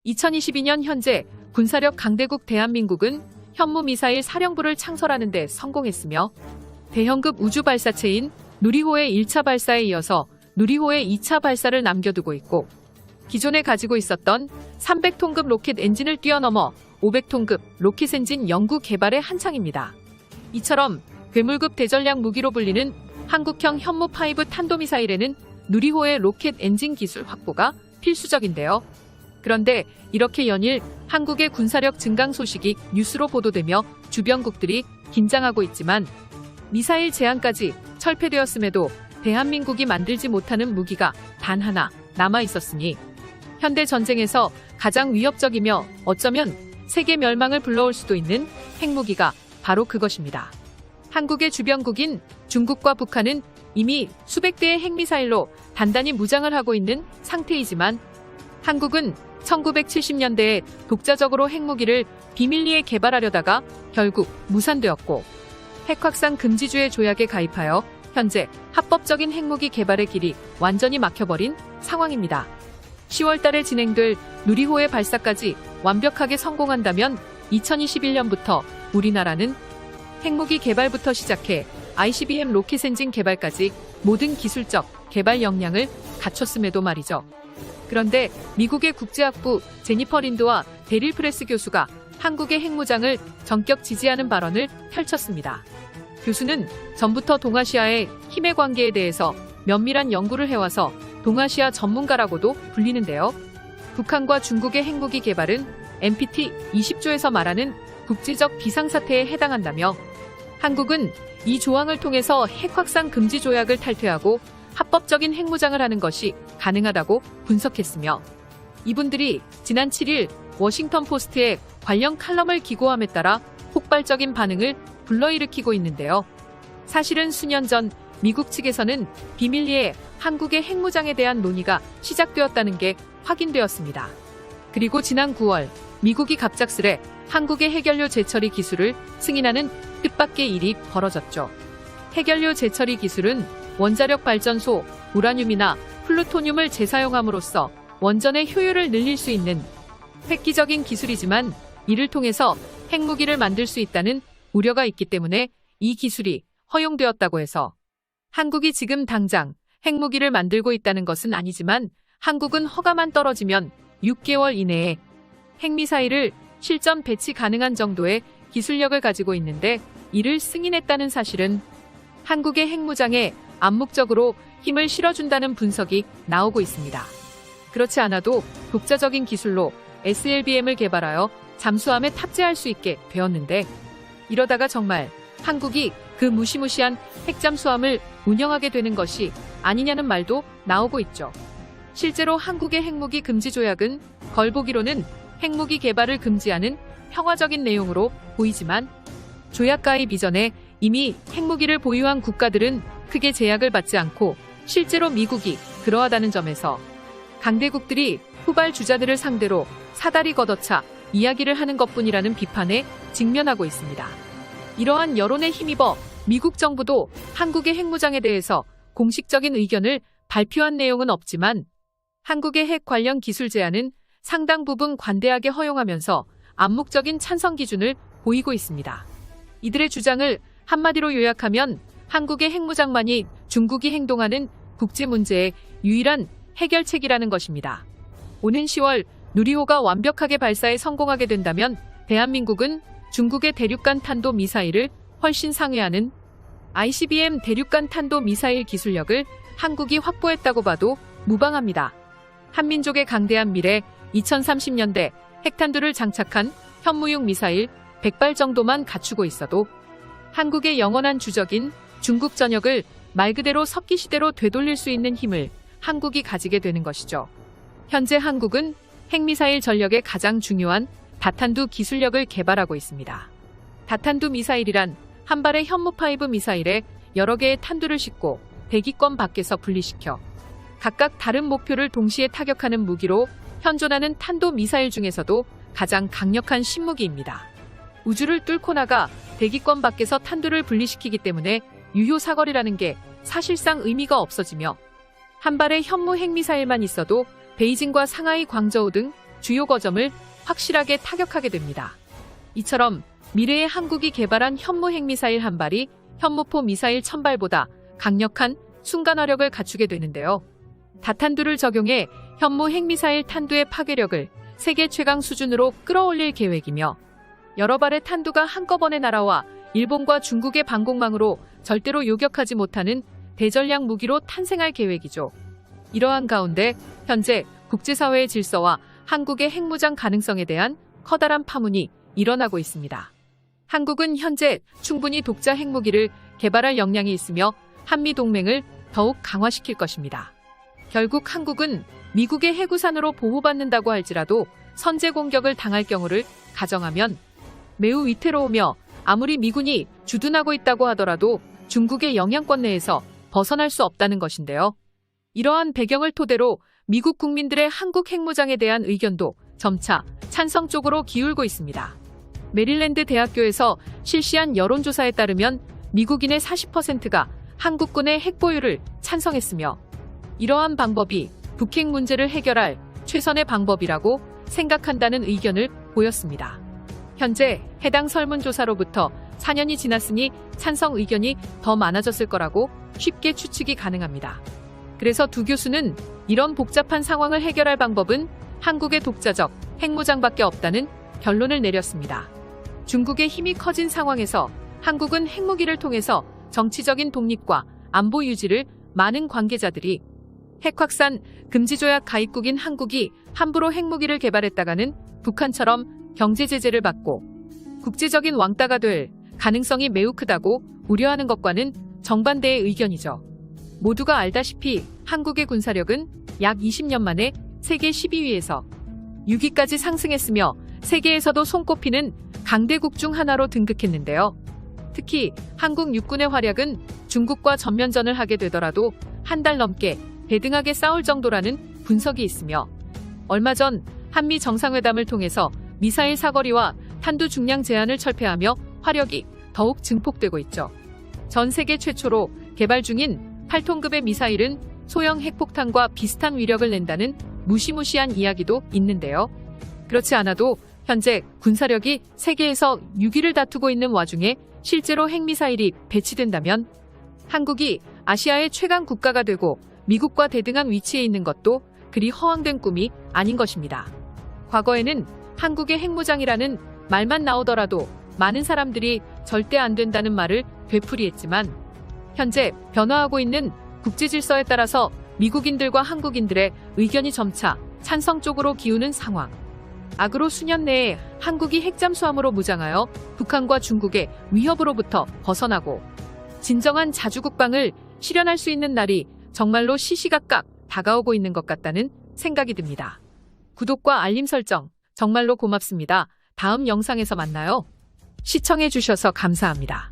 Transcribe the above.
2022년 현재 군사력 강대국 대한민국은 현무미사일 사령부를 창설하는 데 성공했으며 대형급 우주발사체인 누리호의 1차 발사에 이어서 누리호의 2차 발사를 남겨두고 있고, 기존에 가지고 있었던 300톤급 로켓 엔진을 뛰어넘어 500톤급 로켓 엔진 연구 개발에 한창입니다. 이처럼 괴물급 대전략 무기로 불리는 한국형 현무5 탄도미사일에는 누리호의 로켓 엔진 기술 확보가 필수적인데요. 그런데 이렇게 연일 한국의 군사력 증강 소식이 뉴스로 보도되며 주변국들이 긴장하고 있지만, 미사일 제한까지 철폐되었음에도 대한민국이 만들지 못하는 무기가 단 하나 남아 있었으니, 현대 전쟁에서 가장 위협적이며 어쩌면 세계 멸망을 불러올 수도 있는 핵무기가 바로 그것입니다. 한국의 주변국인 중국과 북한은 이미 수백 대의 핵미사일로 단단히 무장을 하고 있는 상태이지만, 한국은 1970년대에 독자적으로 핵무기를 비밀리에 개발하려다가 결국 무산되었고, 핵확산 금지주의 조약에 가입하여 현재 합법적인 핵무기 개발의 길이 완전히 막혀버린 상황입니다. 10월 달에 진행될 누리호의 발사까지 완벽하게 성공한다면 2021년부터 우리나라는 핵무기 개발부터 시작해 ICBM 로켓 엔진 개발까지 모든 기술적 개발 역량을 갖췄음에도 말이죠. 그런데 미국의 국제학부 제니퍼 린드와 데릴 프레스 교수가 한국의 핵무장을 전격 지지하는 발언을 펼쳤습니다. 교수는 전부터 동아시아의 힘의 관계에 대해서 면밀한 연구를 해와서 동아시아 전문가라고도 불리는데요. 북한과 중국의 핵무기 개발은 NPT 20조에서 말하는 국제적 비상사태에 해당한다며, 한국은 이 조항을 통해서 핵확산 금지 조약을 탈퇴하고 합법적인 핵무장을 하는 것이 가능하다고 분석했으며, 이분들이 지난 7일 워싱턴 포스트에 관련 칼럼을 기고함에 따라 폭발적인 반응을 불러일으키고 있는데요. 사실은 수년 전 미국 측에서는 비밀리에 한국의 핵무장에 대한 논의가 시작되었다는 게 확인되었습니다. 그리고 지난 9월 미국이 갑작스레 한국의 핵연료 재처리 기술을 승인하는 뜻밖의 일이 벌어졌죠. 핵연료 재처리 기술은 원자력 발전소, 우라늄이나 플루토늄을 재사용함으로써 원전의 효율을 늘릴 수 있는 획기적인 기술이지만, 이를 통해서 핵무기를 만들 수 있다는 우려가 있기 때문에 이 기술이 허용되었다고 해서 한국이 지금 당장 핵무기를 만들고 있다는 것은 아니지만, 한국은 허가만 떨어지면 6개월 이내에 핵미사일을 실전 배치 가능한 정도의 기술력을 가지고 있는데, 이를 승인했다는 사실은 한국의 핵무장에 암묵적으로 힘을 실어준다는 분석이 나오고 있습니다. 그렇지 않아도 독자적인 기술로 SLBM을 개발하여 잠수함에 탑재할 수 있게 되었는데, 이러다가 정말 한국이 그 무시무시한 핵잠수함을 운영하게 되는 것이 아니냐는 말도 나오고 있죠. 실제로 한국의 핵무기 금지 조약은 걸보기로는 핵무기 개발을 금지하는 평화적인 내용으로 보이지만, 조약 가입 이전에 이미 핵무기를 보유한 국가들은 크게 제약을 받지 않고 실제로 미국이 그러하다는 점에서 강대국들이 후발 주자들을 상대로 사다리 걷어차 이야기를 하는 것뿐이라는 비판에 직면하고 있습니다. 이러한 여론에 힘입어 미국 정부도 한국의 핵무장에 대해서 공식적인 의견을 발표한 내용은 없지만, 한국의 핵 관련 기술 제한은 상당 부분 관대하게 허용하면서 암묵적인 찬성 기준을 보이고 있습니다. 이들의 주장을 한마디로 요약하면 한국의 핵무장만이 중국이 행동하는 국제 문제의 유일한 해결책이라는 것입니다. 오는 10월 누리호가 완벽하게 발사에 성공하게 된다면 대한민국은 중국의 대륙간 탄도 미사일을 훨씬 상회하는 ICBM 대륙간 탄도 미사일 기술력을 한국이 확보했다고 봐도 무방합니다. 한민족의 강대한 미래, 2030년대 핵탄두를 장착한 현무용 미사일 100발 정도만 갖추고 있어도 한국의 영원한 주적인 중국 전역을 말 그대로 석기시대로 되돌릴 수 있는 힘을 한국이 가지게 되는 것이죠. 현재 한국은 핵미사일 전력의 가장 중요한 다탄두 기술력을 개발하고 있습니다. 다탄두 미사일이란 한 발의 현무5 미사일에 여러 개의 탄두를 싣고 대기권 밖에서 분리시켜 각각 다른 목표를 동시에 타격하는 무기로 현존하는 탄도 미사일 중에서도 가장 강력한 신무기입니다. 우주를 뚫고 나가 대기권 밖에서 탄두를 분리시키기 때문에 유효 사거리라는 게 사실상 의미가 없어지며, 한 발의 현무 핵미사일만 있어도 베이징과 상하이, 광저우 등 주요 거점을 확실하게 타격하게 됩니다. 이처럼 미래의 한국이 개발한 현무 핵미사일 한 발이 현무포 미사일 1000발보다 강력한 순간화력을 갖추게 되는데요. 다탄두를 적용해 현무 핵미사일 탄두의 파괴력을 세계 최강 수준으로 끌어올릴 계획이며 여러 발의 탄두가 한꺼번에 날아와 일본과 중국의 방공망으로 절대로 요격하지 못하는 대전략 무기로 탄생할 계획이죠. 이러한 가운데 현재 국제사회의 질서와 한국의 핵무장 가능성에 대한 커다란 파문이 일어나고 있습니다. 한국은 현재 충분히 독자 핵무기를 개발할 역량이 있으며 한미 동맹을 더욱 강화시킬 것입니다. 결국 한국은 미국의 해구산으로 보호받는다고 할지라도 선제 공격을 당할 경우를 가정하면 매우 위태로우며 아무리 미군이 주둔하고 있다고 하더라도 중국의 영향권 내에서 벗어날 수 없다는 것인데요. 이러한 배경을 토대로 미국 국민들의 한국 핵무장에 대한 의견도 점차 찬성 쪽으로 기울고 있습니다. 메릴랜드 대학교에서 실시한 여론조사에 따르면 미국인의 40%가 한국군의 핵보유를 찬성했으며 이러한 방법이 북핵 문제를 해결할 최선의 방법이라고 생각한다는 의견을 보였습니다. 현재 해당 설문조사로부터 4년이 지났으니 찬성 의견이 더 많아졌을 거라고 쉽게 추측이 가능합니다. 그래서 두 교수는 이런 복잡한 상황을 해결할 방법은 한국의 독자적 핵무장밖에 없다는 결론을 내렸습니다. 중국의 힘이 커진 상황에서 한국은 핵무기를 통해서 정치적인 독립과 안보 유지를 많은 관계자들이 핵 확산 금지 조약 가입국인 한국이 함부로 핵무기를 개발했다가는 북한처럼 경제 제재를 받고 국제적인 왕따가 될 가능성이 매우 크다고 우려하는 것과는 정반대의 의견이죠. 모두가 알다시피 한국의 군사력은 약 20년 만에 세계 12위에서 6위까지 상승했으며 세계에서도 손꼽히는 강대국 중 하나로 등극했는데요. 특히 한국 육군의 활약은 중국과 전면전을 하게 되더라도 한 달 넘게 대등하게 싸울 정도라는 분석이 있으며 얼마 전 한미 정상회담을 통해서 미사일 사거리와 탄두 중량 제한을 철폐하며 화력이 더욱 증폭되고 있죠. 전 세계 최초로 개발 중인 8톤급의 미사일은 소형 핵폭탄과 비슷한 위력을 낸다는 무시무시한 이야기도 있는데요. 그렇지 않아도 현재 군사력이 세계에서 6위를 다투고 있는 와중에 실제로 핵미사일이 배치된다면 한국이 아시아의 최강 국가가 되고 미국과 대등한 위치에 있는 것도 그리 허황된 꿈이 아닌 것입니다. 과거에는 한국의 핵무장이라는 말만 나오더라도 많은 사람들이 절대 안 된다는 말을 되풀이했지만 현재 변화하고 있는 국제 질서에 따라서 미국인들과 한국인들의 의견이 점차 찬성 쪽으로 기우는 상황. 악으로 수년 내에 한국이 핵잠수함으로 무장하여 북한과 중국의 위협으로부터 벗어나고 진정한 자주국방을 실현할 수 있는 날이 정말로 시시각각 다가오고 있는 것 같다는 생각이 듭니다. 구독과 알림 설정 정말로 고맙습니다. 다음 영상에서 만나요. 시청해주셔서 감사합니다.